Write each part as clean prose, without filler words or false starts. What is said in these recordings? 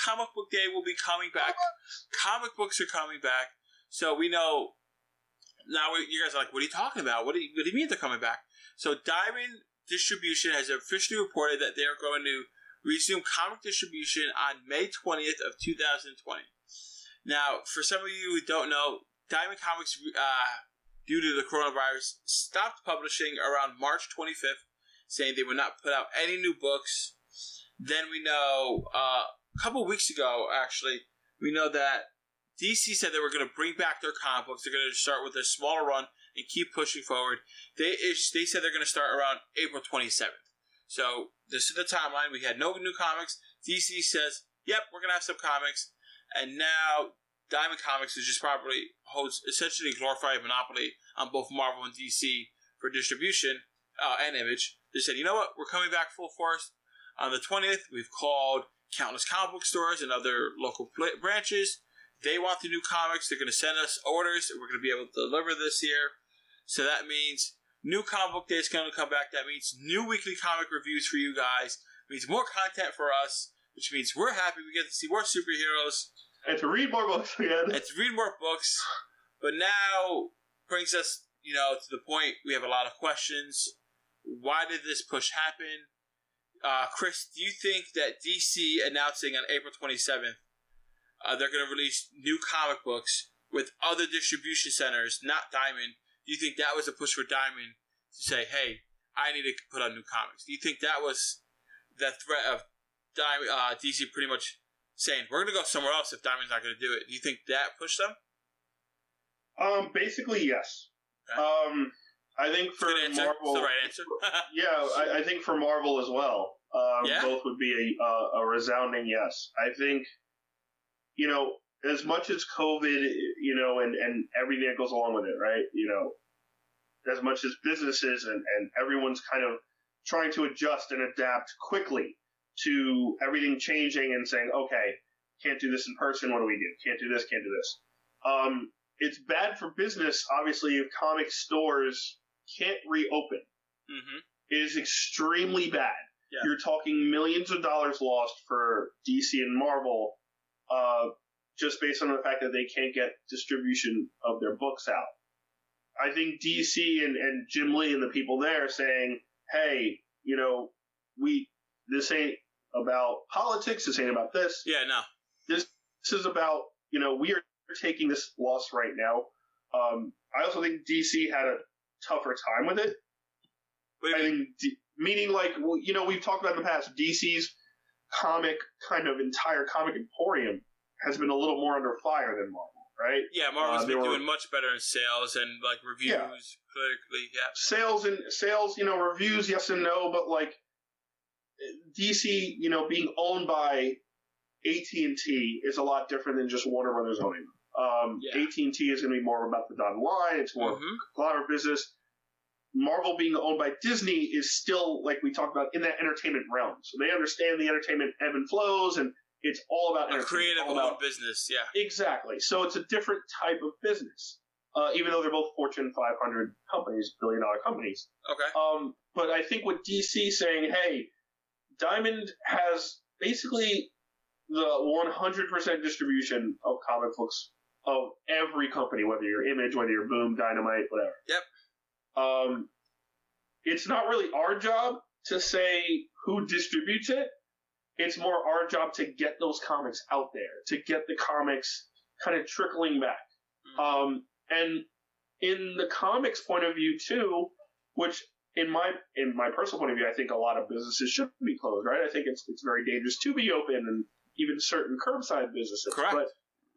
Comic Book Day will be coming back. Comic books are coming back. So we know, now you guys are like, what are you talking about? What do you mean they're coming back? So Diamond Distribution has officially reported that they are going to resume comic distribution on May 20th of 2020. Now, for some of you who don't know, Diamond Comics, due to the coronavirus, stopped publishing around March 25th, saying they would not put out any new books. Then we know, a couple weeks ago, actually, we know that DC said they were going to bring back their comic books. They're going to start with a smaller run and keep pushing forward. They said they're going to start around April 27th. So, this is the timeline. We had no new comics. DC says, yep, we're going to have some comics. And now, Diamond Comics is just probably holds essentially a glorified monopoly on both Marvel and DC for distribution and Image. They said, you know what, we're coming back full force. On the 20th, we've called countless comic book stores and other local branches. They want the new comics. They're going to send us orders. We're going to be able to deliver this year. So that means new comic book day is going to come back. That means new weekly comic reviews for you guys. It means more content for us, which means we're happy. We get to see more superheroes. And to read more books again. And to read more books. But now brings us, to the point we have a lot of questions. Why did this push happen? Chris, do you think that DC announcing on April 27th they're going to release new comic books with other distribution centers, not Diamond, do you think that was a push for Diamond to say, hey, I need to put out new comics? Do you think that was the threat of DC pretty much saying, we're going to go somewhere else if Diamond's not going to do it? Do you think that pushed them? Basically, yes. Okay. I think for Marvel... It's the right answer. Yeah, I think for Marvel as well. Both would be a resounding yes. I think, as much as COVID, and everything that goes along with it, right? As much as businesses and everyone's kind of trying to adjust and adapt quickly to everything changing and saying, okay, can't do this in person, what do we do? Can't do this, can't do this. It's bad for business, obviously, if comic stores can't reopen. Mm-hmm. It is extremely bad. Yeah. You're talking millions of dollars lost for DC and Marvel, just based on the fact that they can't get distribution of their books out. I think DC and Jim Lee and the people there are saying, hey, this ain't about politics, this ain't about this. Yeah, no. This is about, we are taking this loss right now. I also think DC had a tougher time with it. Meaning, we've talked about in the past, DC's entire comic emporium has been a little more under fire than Marvel, right? Yeah, Marvel's been doing much better in sales and reviews, critically. Yeah, sales, reviews, yes and no, but DC, being owned by AT&T is a lot different than just Warner Brothers owning them. AT&T is going to be more about the dotted line. It's more collaborative business. Marvel being owned by Disney is still, like we talked about, in that entertainment realm. So they understand the entertainment ebb and flows, and it's all about a creative owned business. Yeah, exactly. So it's a different type of business, even though they're both Fortune 500 companies, billion-dollar companies. Okay. But I think with DC saying, hey, Diamond has basically the 100% distribution of comic books of every company, whether you're Image, whether you're Boom, Dynamite, whatever. Yep. It's not really our job to say who distributes it. It's more our job to get those comics out there, to get the comics kind of trickling back. Mm-hmm. And in the comics point of view too, which in my personal point of view, I think a lot of businesses should be closed, right? I think it's very dangerous to be open, and even certain curbside businesses. Correct. But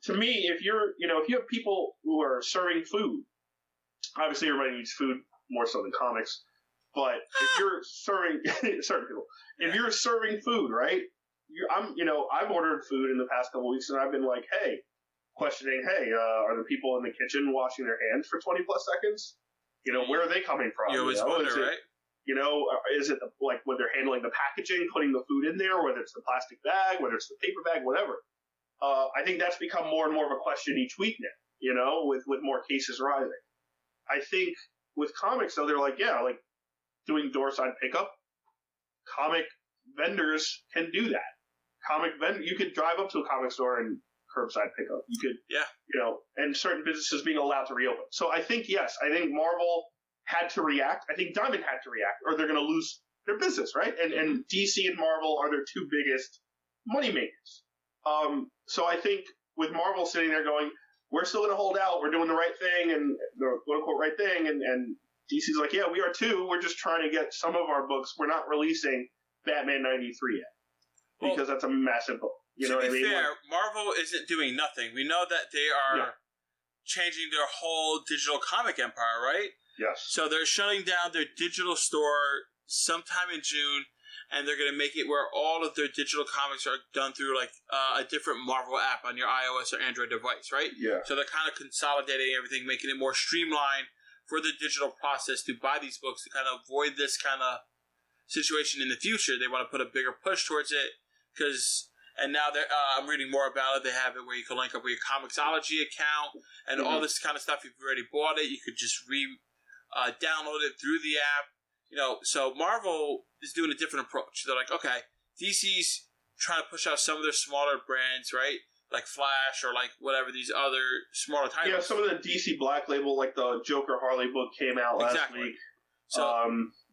to me, if you have people who are serving food, obviously everybody needs food more so than comics. But if you're serving certain people, if you're serving food, right? I've ordered food in the past couple of weeks, and I've been questioning, are the people in the kitchen washing their hands for 20 plus seconds? Where are they coming from? You always wonder, right? Is it when they're handling the packaging, putting the food in there, whether it's the plastic bag, whether it's the paper bag, whatever. I think that's become more and more of a question each week now, with more cases rising. I think with comics, though, they're doing door-side pickup. Comic vendors can do that. you could drive up to a comic store and curbside pickup. You could, and certain businesses being allowed to reopen. So I think, yes, Marvel had to react. I think Diamond had to react, or they're going to lose their business, right? And DC and Marvel are their two biggest moneymakers. So I think with Marvel sitting there going, we're still going to hold out, we're doing the right thing, and the quote-unquote right thing, and DC's like, yeah, we are too, we're just trying to get some of our books, we're not releasing Batman 93 yet, because that's a massive book. You know what I mean? To be fair, Marvel isn't doing nothing. We know that they are changing their whole digital comic empire, right? Yes. So they're shutting down their digital store sometime in June, and they're going to make it where all of their digital comics are done through like a different Marvel app on your iOS or Android device, right? Yeah. So they're kind of consolidating everything, making it more streamlined for the digital process to buy these books to kind of avoid this kind of situation in the future. They want to put a bigger push towards it because, and now I'm reading more about it. They have it where you can link up with your Comixology account and all this kind of stuff. If you've already bought it, you could just download it through the app. You know, so Marvel is doing a different approach. They're like, okay, DC's trying to push out some of their smaller brands, right? Like Flash or like whatever these other smaller titles. Yeah, some of the DC Black Label, like the Joker Harley book came out last week. So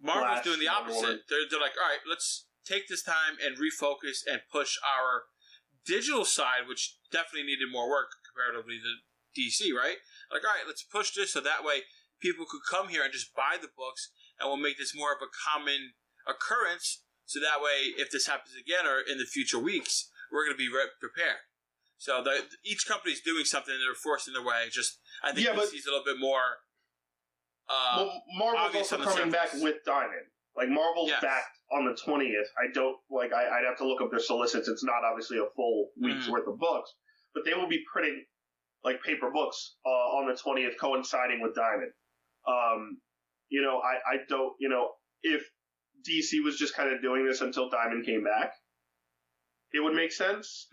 Marvel's doing the opposite. They're like, all right, let's take this time and refocus and push our digital side, which definitely needed more work comparatively to DC, right? Like, all right, let's push this so that way people could come here and just buy the books, and we'll make this more of a common occurrence, so that way, if this happens again or in the future weeks, we're going to be prepared. So each company's doing something, and they're forcing their way. Just I think DC's a little bit more. Marvel's also coming back with Diamond. Like Marvel's back on the 20th. I'd have to look up their solicits. It's not obviously a full week's worth of books, but they will be printing like paper books on the 20th, coinciding with Diamond. I don't, if DC was just kind of doing this until Diamond came back, it would make sense.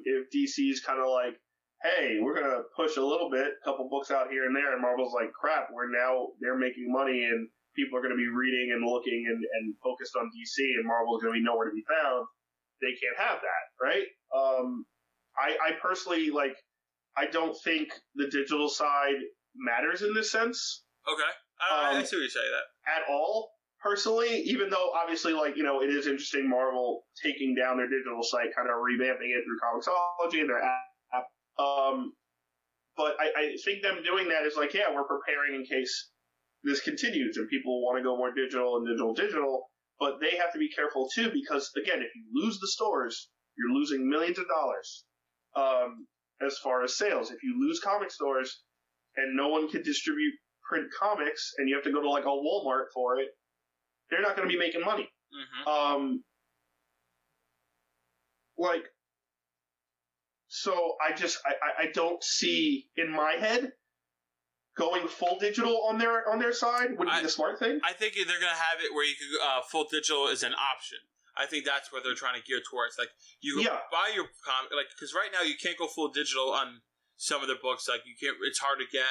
If DC's kind of like, hey, we're going to push a little bit, a couple books out here and there, and Marvel's like, crap, they're making money and people are going to be reading and looking and focused on DC and Marvel's going to be nowhere to be found, they can't have that, right? I personally, I don't think the digital side matters in this sense. Okay. I see what you're saying that. At all, personally, even though obviously, it is interesting Marvel taking down their digital site, kind of revamping it through Comixology and their app. But I think them doing that is like, yeah, we're preparing in case this continues and people want to go more digital and digital. But they have to be careful too, because again, if you lose the stores, you're losing millions of dollars as far as sales. If you lose comic stores and no one can distribute print comics and you have to go to like a Walmart for it, they're not going to be making money. So I don't see in my head going full digital on their side would be the smart thing. I think they're going to have it where you could full digital is an option. I think that's where they're trying to gear towards. Like you can buy your comic, because right now you can't go full digital on some of their books. Like you can't. It's hard to get.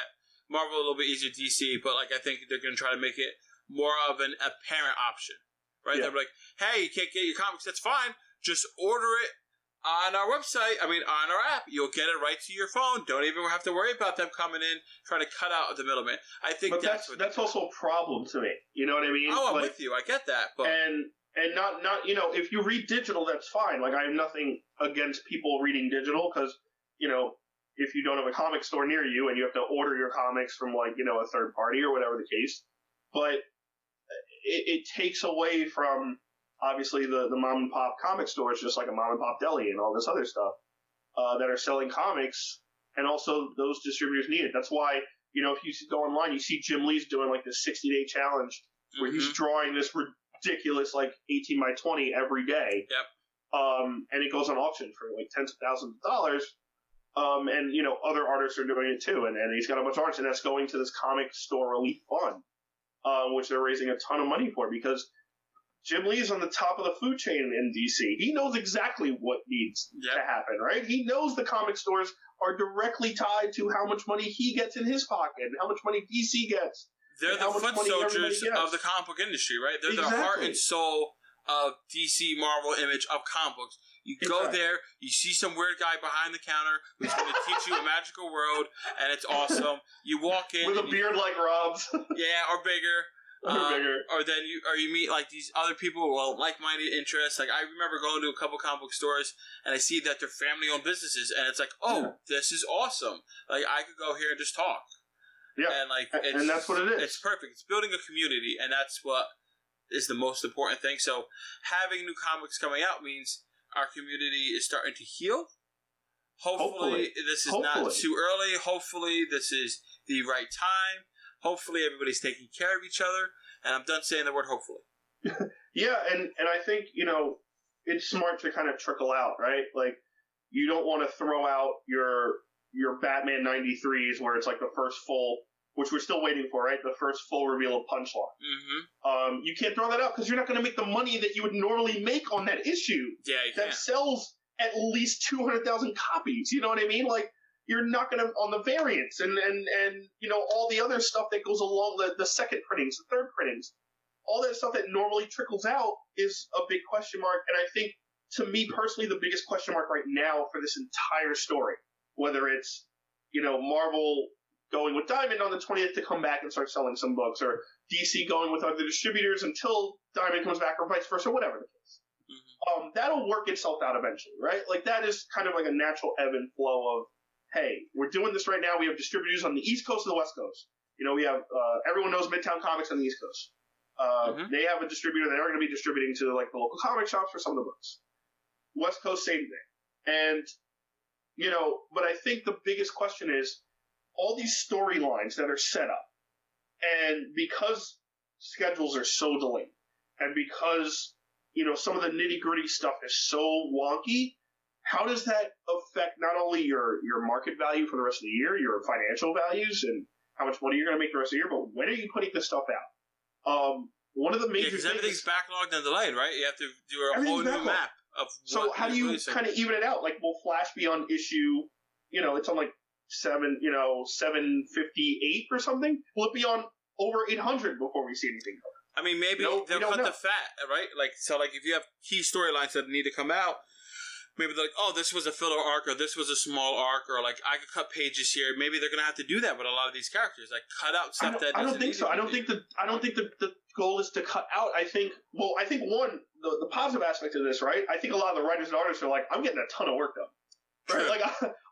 Marvel a little bit easier, DC, but I think they're going to try to make it more of an apparent option, right? Yeah. They're like, hey, you can't get your comics, that's fine. Just order it on our website. On our app. You'll get it right to your phone. Don't even have to worry about them coming in trying to cut out the middleman. I think that's also a problem to me. You know what I mean? Oh, I'm with you. I get that, but and not if you read digital, that's fine. Like I have nothing against people reading digital because if you don't have a comic store near you and you have to order your comics from a third party or whatever the case, but it takes away from obviously the mom and pop comic stores, just like a mom and pop deli and all this other stuff that are selling comics, and also those distributors need it. That's why if you go online, you see Jim Lee's doing like this 60-day challenge where he's drawing this ridiculous 18 by 20 every day. Yep. And it goes on auction for tens of thousands of dollars. And other artists are doing it too, and he's got a bunch of artists, and that's going to this comic store relief fund, which they're raising a ton of money for, because Jim Lee is on the top of the food chain in DC. He knows exactly what needs to happen, right? He knows the comic stores are directly tied to how much money he gets in his pocket and how much money DC gets. They're the foot soldiers of the comic book industry, right? They're the heart and soul of DC, Marvel, Image, of comic books. You go there, you see some weird guy behind the counter who's going to teach you a magical world, and it's awesome. You walk in with a beard like Rob's. Yeah, or bigger. Or then you meet like these other people with like-minded interests. Like I remember going to a couple comic book stores and I see that they're family-owned businesses, and it's like, this is awesome. Like I could go here and just talk. Yeah, and that's what it is. It's perfect. It's building a community, and that's what is the most important thing. So having new comics coming out means our community is starting to heal. Hopefully. This is not too early. Hopefully this is the right time. Hopefully everybody's taking care of each other, and I'm done saying the word hopefully. Yeah, and I think, it's smart to kind of trickle out, right? Like, you don't want to throw out your Batman 93s where it's like the first full, which we're still waiting for, right? The first full reveal of Punchline. Mm-hmm. You can't throw that out because you're not going to make the money that you would normally make on that issue. Yeah, that sells at least 200,000 copies. You know what I mean? Like, you're not going to, on the variants and all the other stuff that goes along, the second printings, the third printings, all that stuff that normally trickles out is a big question mark. And I think, to me personally, the biggest question mark right now for this entire story, whether it's, Marvel going with Diamond on the 20th to come back and start selling some books, or DC going with other distributors until Diamond comes back, or vice versa, whatever the case. Mm-hmm. That'll work itself out eventually, right? Like, that is kind of like a natural ebb and flow of, hey, we're doing this right now. We have distributors on the East Coast and the West Coast. We have, everyone knows Midtown Comics on the East Coast. They have a distributor. They are going to be distributing to, like, the local comic shops for some of the books. West Coast, same thing. And, but I think the biggest question is all these storylines that are set up. And because schedules are so delayed, and because, some of the nitty-gritty stuff is so wonky, how does that affect not only your market value for the rest of the year, your financial values, and how much money you're going to make the rest of the year, but when are you putting this stuff out? One of the major things... everything's backlogged and delayed, right? You have to do a whole new map of so how do you kind of even it out? Like, will Flash be on issue, it's on like 758 or something? Will it be on over 800 before we see anything? I mean, maybe they'll cut the fat, right? Like, so like if you have key storylines that need to come out, maybe they're like, oh, this was a filler arc, or this was a small arc, or like I could cut pages here. Maybe they're gonna have to do that with a lot of these characters, like cut out stuff that. I don't think so. I don't think the goal is to cut out. I think one, the positive aspect of this, right? I think a lot of the writers and artists are like, I'm getting a ton of work done, right? Like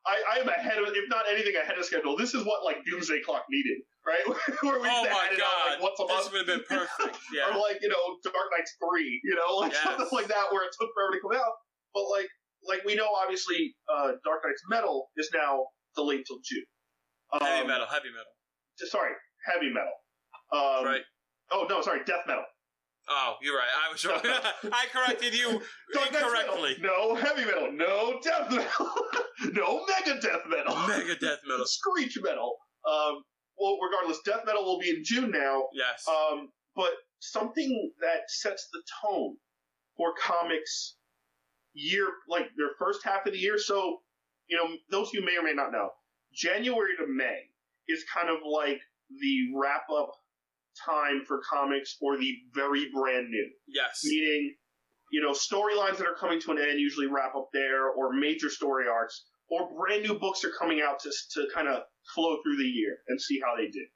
I am ahead of, if not anything, ahead of schedule. This is what like Doomsday Clock needed, right? Where we oh my god, out, like, once a month. This would have been perfect. Yeah. Or like Dark Knights 3, something like that, where it took forever to come out. But like we know, obviously, Dark Knight's Metal is now delayed till June. Heavy metal. Sorry, Heavy Metal. Right. Oh no, sorry, Death Metal. Oh, you're right. I was wrong. I corrected you incorrectly. No Heavy Metal. No Death Metal. No Mega Death Metal. Mega Death Metal. Screech Metal. Well, regardless, Death Metal will be in June now. Yes. But something that sets the tone for comics year, like their first half of the year. So, those of you may or may not know, January to May is kind of like the wrap up time for comics for the very brand new. Yes. Meaning, storylines that are coming to an end usually wrap up there, or major story arcs, or brand new books are coming out to kind of flow through the year and see how they did.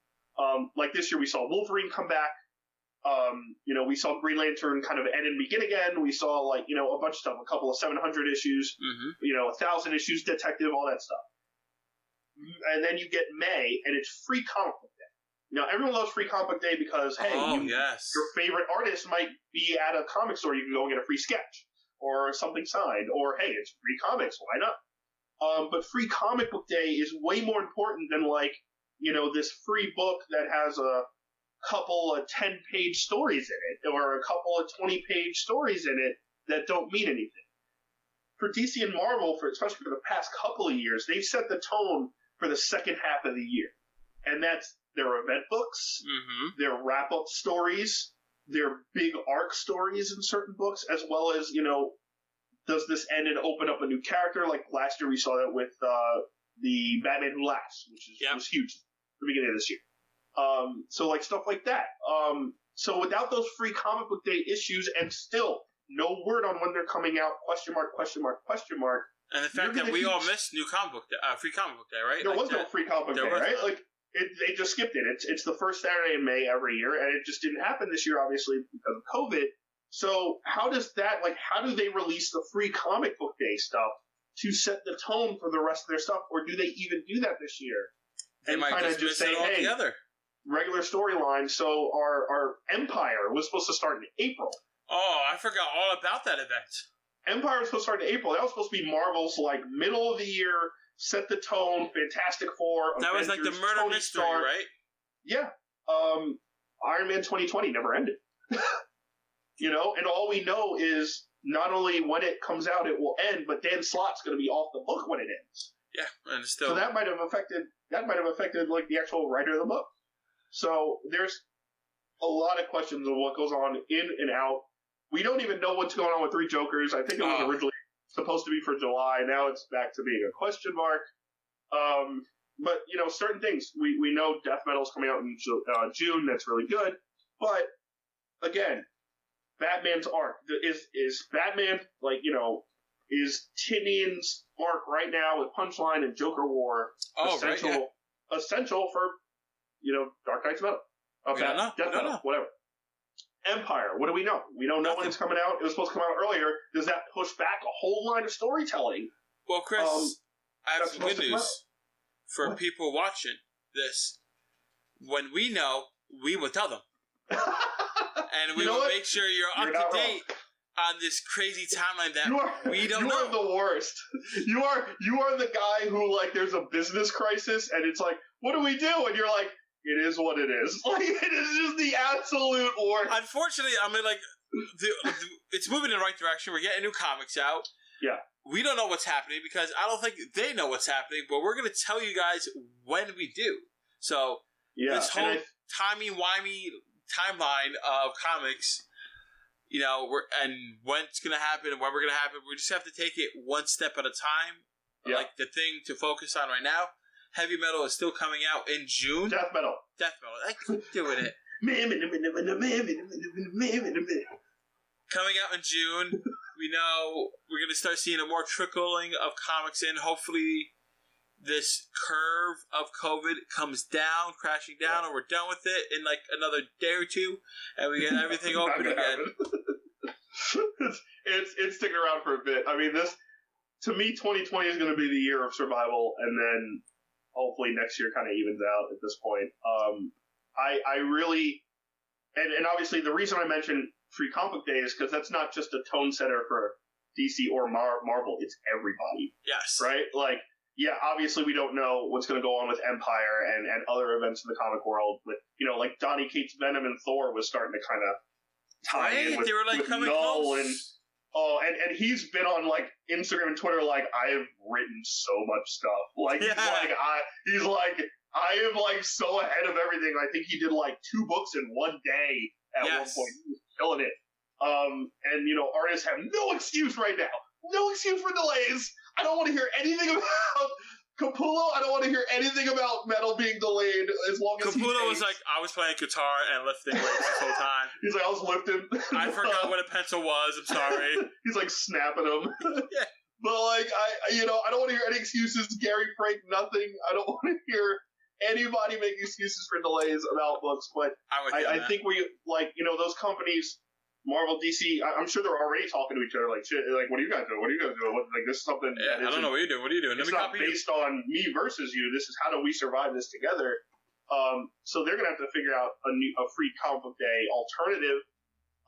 Like this year we saw Wolverine come back. We saw Green Lantern kind of end and begin again. We saw a bunch of stuff, a couple of 700 issues, 1,000 issues, Detective, all that stuff. And then you get May, and it's Free Comic Book Day. Now, everyone loves Free Comic Book Day because, hey, your favorite artist might be at a comic store. You can go and get a free sketch or something signed, or, hey, it's free comics. Why not? But Free Comic Book Day is way more important than, this free book that has a couple of 10-page stories in it, or a couple of 20-page stories in it that don't mean anything. For DC and Marvel, especially for the past couple of years, they've set the tone for the second half of the year. And that's their event books, their wrap-up stories, their big arc stories in certain books, as well as, does this end and open up a new character? Like last year we saw that with the Batman Who Laughs, which was huge at the beginning of this year. So stuff like that. So without those Free Comic Book Day issues, and still no word on when they're coming out, question mark, question mark, question mark. And the fact that we all missed new comic book day, free comic book day, right? There was no free comic book day, right? Like, they just skipped it. It's the first Saturday in May every year, and it just didn't happen this year, obviously, because of COVID. So how does that, like, how do they release the free comic book day stuff to set the tone for the rest of their stuff, or do they even do that this year? They might just say, hey, together. Regular storyline. So our Empire was supposed to start in April. Oh, I forgot all about that event. Empire was supposed to start in April. That was supposed to be Marvel's, like, middle of the year, set the tone, Fantastic Four, that Avengers, was like the murder Tony mystery, Stark. right? Yeah. Iron Man 2020 never ended. You know, and all we know is not only when it comes out it will end, but Dan Slott's going to be off the book when it ends. Yeah, and still. So that might have affected like the actual writer of the book. So there's a lot of questions of what goes on in and out. We don't even know what's going on with Three Jokers. I think it was originally supposed to be for July. Now it's back to being a question mark. But, you know, certain things. We know Death Metal's coming out in June. That's really good. But, again, Batman's arc. Is Batman, like, you know, is Tinian's arc right now with Punchline and Joker War essential for, you know, Dark Knight's Metal? Death Metal, whatever. Empire, what do we know? We don't know when it's coming out. It was supposed to come out earlier. Does that push back a whole line of storytelling? Well, Chris, I have some good news for people watching this. When we know, we will tell them. And we will make sure you're up to date on this crazy timeline that we don't know. You are the worst. You are the guy who, like, there's a business crisis, and it's like, what do we do? And you're like, it is what it is. Like, it is just the absolute worst. Unfortunately, I mean, like, it's moving in the right direction. We're getting new comics out. Yeah. We don't know what's happening because I don't think they know what's happening, but we're going to tell you guys when we do. So, this whole timey-wimey timeline of comics, you know, and when it's going to happen and when we're going to happen, we just have to take it one step at a time. Yeah. Like, the thing to focus on right now. Heavy Metal is still coming out in June. Death Metal. I keep doing it. Coming out in June. We know we're going to start seeing a more trickling of comics in. Hopefully, this curve of COVID comes down, crashing down, and we're done with it in like another day or two, and we get everything open again. It's sticking around for a bit. I mean, to me, 2020 is going to be the year of survival, and then hopefully next year kind of evens out at this point. I really, and obviously the reason I mentioned Free Comic Day is because that's not just a tone setter for DC or Marvel, it's everybody. Yes. Right? Like, yeah, obviously we don't know what's going to go on with Empire and other events in the comic world, but, you know, like Donny Cates' Venom and Thor was starting to kind of tie in with, they were like with coming Null close. And he's been on, like, Instagram and Twitter, like, I have written so much stuff. Like, he's like, I am, like, so ahead of everything. I think he did, like, 2 books in one day at one point. He was killing it. And, you know, artists have no excuse right now. No excuse for delays. I don't want to hear anything about Capullo. I don't want to hear anything about Metal being delayed as long as Capullo was like, I was playing guitar and lifting weights this whole time. He's like, I was lifting. I forgot what a pencil was. I'm sorry. He's like snapping them. Yeah. But like, I don't want to hear any excuses. Gary Frank, nothing. I don't want to hear anybody make excuses for delays about books. But I think we, like, you know, those companies, Marvel, DC, I'm sure they're already talking to each other like, shit, like, what are you guys doing? What are you guys doing? Like, this is something. Yeah, I don't know what you're doing. What are you doing? It's not based on me versus you. This is how do we survive this together. So they're going to have to figure out a free comic book day alternative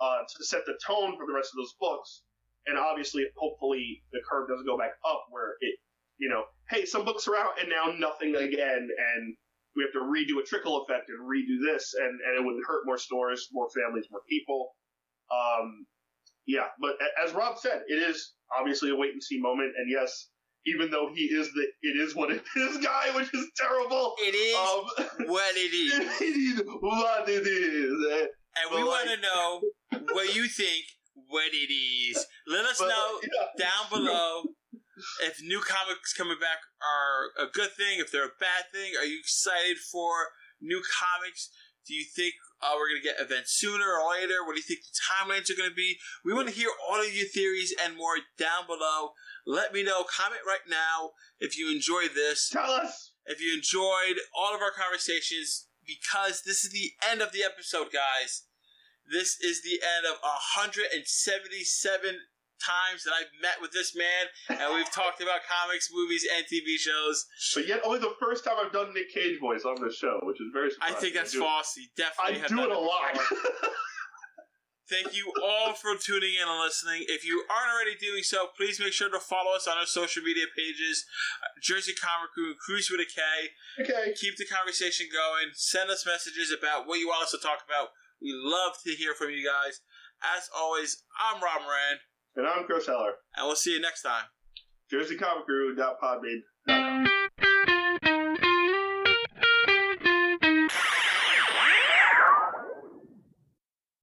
to set the tone for the rest of those books. And obviously, hopefully, the curve doesn't go back up where it, you know, hey, some books are out and now nothing again, and we have to redo a trickle effect and redo this, and it would hurt more stores, more families, more people. Yeah, but as Rob said, it is obviously a wait and see moment, and yes, even though he is it is what it is guy, which is terrible. It is what it is. It is what it is. And we want to know what you think what it is. Let us know down below if new comics coming back are a good thing, if they're a bad thing. Are you excited for new comics? Do you think we're going to get events sooner or later? What do you think the timelines are going to be? We want to hear all of your theories and more down below. Let me know. Comment right now if you enjoyed this. Tell us! If you enjoyed all of our conversations, because this is the end of the episode, guys. This is the end of 177 times that I've met with this man, and we've talked about comics, movies, and TV shows. But yet, only the first time I've done Nick Cage voice on this show, which is very surprising. I think that's false. You definitely have do it a lot. Thank you all for tuning in and listening. If you aren't already doing so, please make sure to follow us on our social media pages, Jersey Comic Crew, Cruise with a K. Okay. Keep the conversation going. Send us messages about what you want us to talk about. We love to hear from you guys. As always, I'm Rob Moran. And I'm Chris Heller. And we'll see you next time. JerseyComicCrew.podbean.com